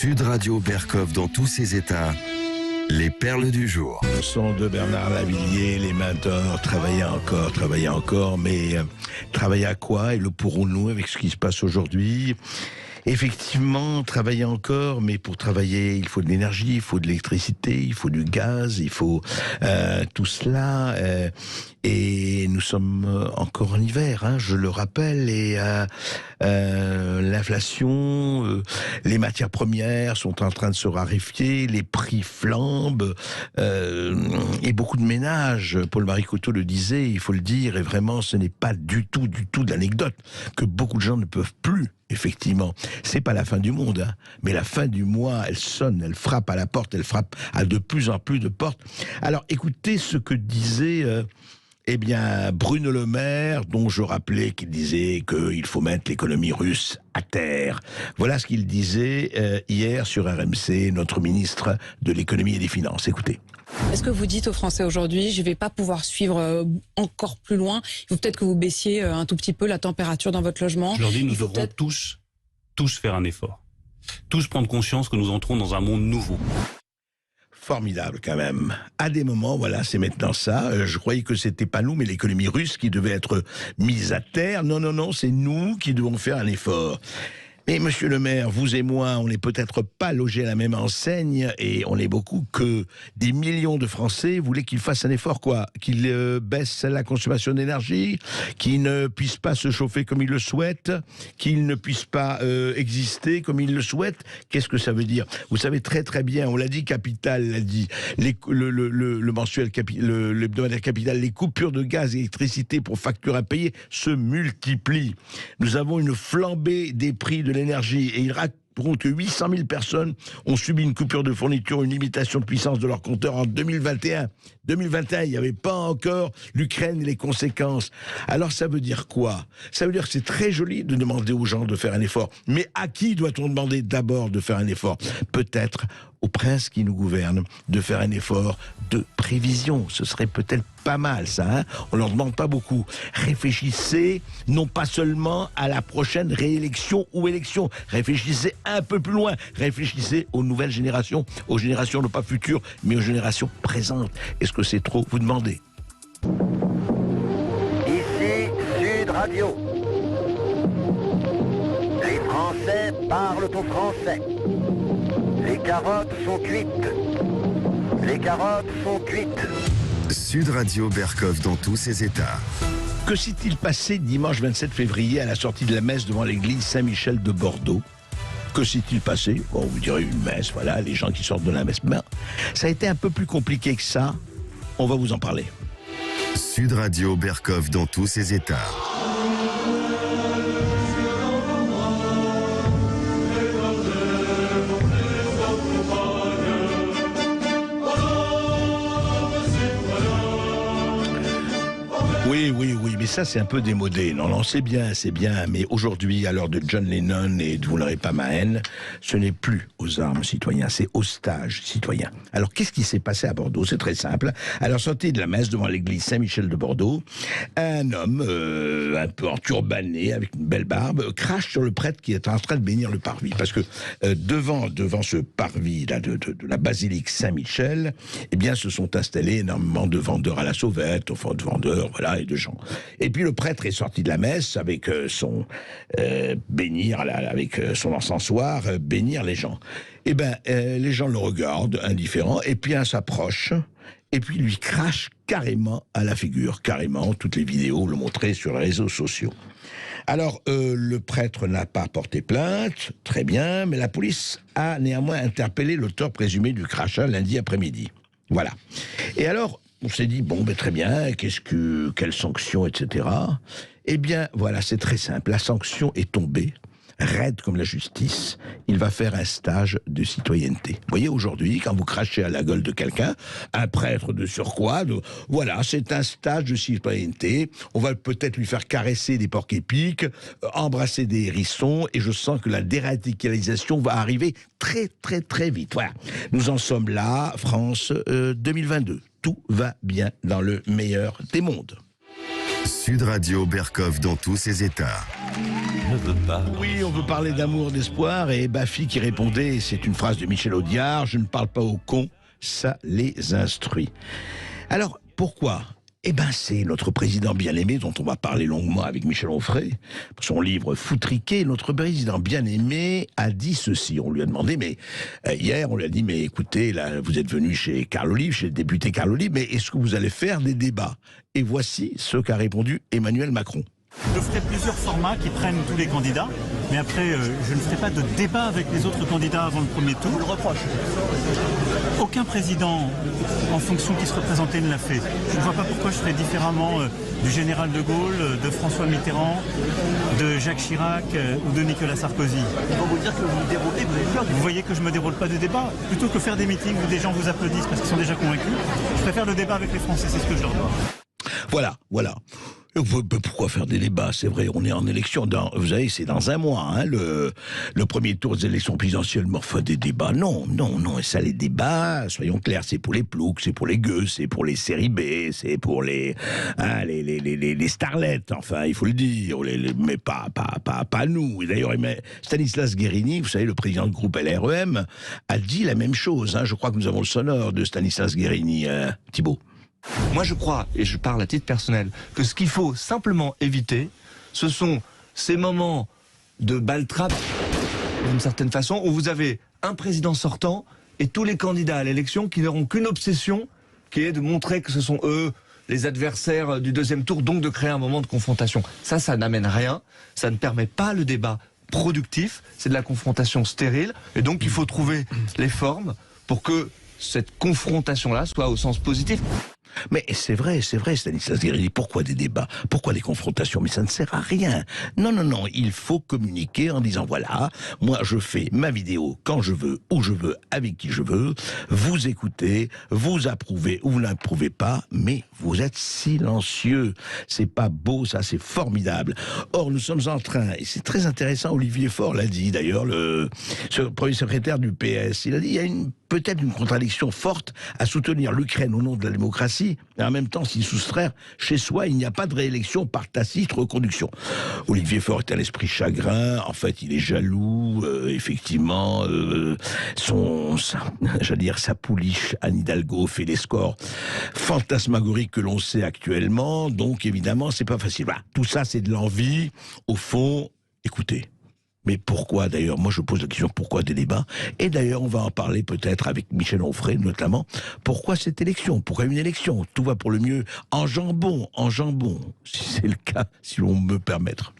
Sud Radio Berkov dans tous ses états. Les perles du jour. Le son de Bernard Lavilliers, les mains d'or, travailler encore, mais travailler à quoi? Et le pourrons-nous avec ce qui se passe aujourd'hui? Effectivement, travailler encore, mais pour travailler, il faut de l'énergie, il faut de l'électricité, il faut du gaz, il faut tout cela. Et nous sommes encore en hiver, hein, je le rappelle, et l'inflation, les matières premières sont en train de se raréfier, les prix flambent, et beaucoup de ménages, Paul-Marie Coteau le disait, il faut le dire, et vraiment ce n'est pas du tout de l'anecdote, que beaucoup de gens ne peuvent plus. Effectivement, c'est pas la fin du monde, hein, mais la fin du mois, elle sonne, elle frappe à la porte, elle frappe à de plus en plus de portes. Alors, écoutez ce que disait, Bruno Le Maire, dont je rappelais qu'il disait qu'il faut mettre l'économie russe à terre. Voilà ce qu'il disait hier sur RMC, notre ministre de l'économie et des finances. Écoutez. Est-ce que vous dites aux Français aujourd'hui, je ne vais pas pouvoir suivre encore plus loin, il faut peut-être que vous baissiez un tout petit peu la température dans votre logement? Je leur dis, nous devrons tous faire un effort. Tous prendre conscience que nous entrons dans un monde nouveau. Formidable quand même. À des moments, voilà, c'est maintenant ça. Je croyais que c'était pas nous, mais l'économie russe qui devait être mise à terre. Non, c'est nous qui devons faire un effort. Mais monsieur le maire, vous et moi, on n'est peut-être pas logés à la même enseigne, et on est beaucoup que des millions de Français voulaient qu'ils fassent un effort, quoi. Qu'ils baissent la consommation d'énergie, qu'ils ne puissent pas se chauffer comme ils le souhaitent, qu'ils ne puissent pas exister comme ils le souhaitent. Qu'est-ce que ça veut dire? Vous savez très très bien, on l'a dit, Capital l'a dit, le mensuel, l'hebdomadaire Capital, les coupures de gaz et d'électricité pour factures à payer se multiplient. Nous avons une flambée des prix de l'énergie, et ils racontent que 800 000 personnes ont subi une coupure de fourniture, une limitation de puissance de leur compteur en 2021. 2021, il n'y avait pas encore l'Ukraine et les conséquences. Alors ça veut dire quoi? Ça veut dire que c'est très joli de demander aux gens de faire un effort. Mais à qui doit-on demander d'abord de faire un effort? Peut-être aux princes qui nous gouvernent de faire un effort de prévision. Ce serait peut-être pas mal, ça. Hein, on leur demande pas beaucoup. Réfléchissez non pas seulement à la prochaine réélection ou élection. Réfléchissez un peu plus loin. Réfléchissez aux nouvelles générations, aux générations non pas futures, mais aux générations présentes. Est-ce que c'est trop vous demander? Ici Sud Radio. Les Français parlent au français. Les carottes sont cuites. Les carottes sont cuites. Sud Radio Berkov dans tous ses états. Que s'est-il passé dimanche 27 février à la sortie de la messe devant l'église Saint-Michel de Bordeaux? Que s'est-il passé? Bon, vous direz une messe, voilà, les gens qui sortent de la messe. Ben, ça a été un peu plus compliqué que ça. On va vous en parler. Sud Radio Berkov dans tous ses états. Oui, mais ça c'est un peu démodé. Non, c'est bien, mais aujourd'hui, à l'heure de John Lennon et de Vous n'aurez pas ma haine, ce n'est plus aux armes citoyens, c'est aux stages citoyens. Alors qu'est-ce qui s'est passé à Bordeaux? C'est très simple. À la sortie de la messe devant l'église Saint-Michel de Bordeaux, un homme un peu enturbané, avec une belle barbe, crache sur le prêtre qui est en train de bénir le parvis. Parce que devant ce parvis là, de la basilique Saint-Michel, eh bien, se sont installés énormément de vendeurs à la sauvette, enfin de vendeurs, voilà, et de gens. Et puis le prêtre est sorti de la messe avec son avec son encensoir, bénir les gens. Eh ben, les gens le regardent, indifférents, et puis un s'approche, et puis lui crache carrément à la figure, carrément. Toutes les vidéos le montraient sur les réseaux sociaux. Alors, le prêtre n'a pas porté plainte, très bien, mais la police a néanmoins interpellé l'auteur présumé du crachat lundi après-midi. Voilà. Et alors, on s'est dit, bon, ben très bien, quelle sanction, etc. Eh bien, voilà, c'est très simple. La sanction est tombée, raide comme la justice. Il va faire un stage de citoyenneté. Vous voyez, aujourd'hui, quand vous crachez à la gueule de quelqu'un, un prêtre de surcroît, voilà, c'est un stage de citoyenneté. On va peut-être lui faire caresser des porcs épics, embrasser des hérissons, et je sens que la déradicalisation va arriver très, très, très vite. Voilà. Nous en sommes là, France 2022. Tout va bien dans le meilleur des mondes. Sud Radio Berkov dans tous ses états. 9h. veux pas. Oui, on veut parler d'amour, d'espoir, et Baffy qui répondait, c'est une phrase de Michel Audiard, je ne parle pas aux cons, ça les instruit. Alors, pourquoi ? Eh ben, c'est notre président bien-aimé, dont on va parler longuement avec Michel Onfray, pour son livre Foutriqué. Notre président bien-aimé a dit ceci. On lui a demandé, mais hier, on lui a dit, mais écoutez, là, vous êtes venu chez Carl Olive, chez le député Carl Olive, mais est-ce que vous allez faire des débats ? Et voici ce qu'a répondu Emmanuel Macron. Je ferai plusieurs formats qui prennent tous les candidats, mais après, je ne ferai pas de débat avec les autres candidats avant le premier tour. Vous le reproche. Aucun président, en fonction qui se représentait, ne l'a fait. Je ne vois pas pourquoi je ferais différemment du général de Gaulle, de François Mitterrand, de Jacques Chirac ou de Nicolas Sarkozy. On va vous dire que vous vous déroulez, vous avez peur. Vous voyez que je ne me déroule pas de débat. Plutôt que faire des meetings où des gens vous applaudissent parce qu'ils sont déjà convaincus, je préfère le débat avec les Français, c'est ce que je leur dois. Voilà. Pourquoi faire des débats ? C'est vrai, on est en élection, vous savez, c'est dans un mois, hein, le premier tour des élections présidentielles, mais enfin des débats, non, et ça, les débats, soyons clairs, c'est pour les ploucs, c'est pour les gueux, c'est pour les séries B, c'est pour les starlettes, enfin, il faut le dire, mais pas nous. Et d'ailleurs, Stanislas Guerini, vous savez, le président du groupe LREM, a dit la même chose, hein. Je crois que nous avons le sonore de Stanislas Guerini, Thibault. Moi je crois, et je parle à titre personnel, que ce qu'il faut simplement éviter, ce sont ces moments de baltrap, d'une certaine façon, où vous avez un président sortant et tous les candidats à l'élection qui n'auront qu'une obsession, qui est de montrer que ce sont eux les adversaires du deuxième tour, donc de créer un moment de confrontation. Ça n'amène rien, ça ne permet pas le débat productif, c'est de la confrontation stérile, et donc il faut trouver les formes pour que cette confrontation-là soit au sens positif. Mais c'est vrai, Stanislas Guerini, pourquoi des débats ? Pourquoi des confrontations ? Mais ça ne sert à rien. Non, il faut communiquer en disant, voilà, moi je fais ma vidéo quand je veux, où je veux, avec qui je veux, vous écoutez, vous approuvez ou vous n'approuvez pas, mais vous êtes silencieux. C'est pas beau, ça, c'est formidable. Or, nous sommes en train, et c'est très intéressant, Olivier Faure l'a dit d'ailleurs, ce premier secrétaire du PS, il a dit, il y a peut-être une contradiction forte à soutenir l'Ukraine au nom de la démocratie, et en même temps s'y soustraire chez soi, il n'y a pas de réélection par tacite reconduction. Olivier Faure est un esprit chagrin, en fait il est jaloux, effectivement, sa pouliche Anne Hidalgo fait des scores fantasmagoriques que l'on sait actuellement, donc évidemment c'est pas facile. Voilà. Tout ça c'est de l'envie, au fond, écoutez. Mais pourquoi d'ailleurs ? Moi je pose la question, pourquoi des débats ? Et d'ailleurs on va en parler peut-être avec Michel Onfray notamment. Pourquoi cette élection ? Pourquoi une élection ? Tout va pour le mieux en jambon, si c'est le cas, si l'on me permettre.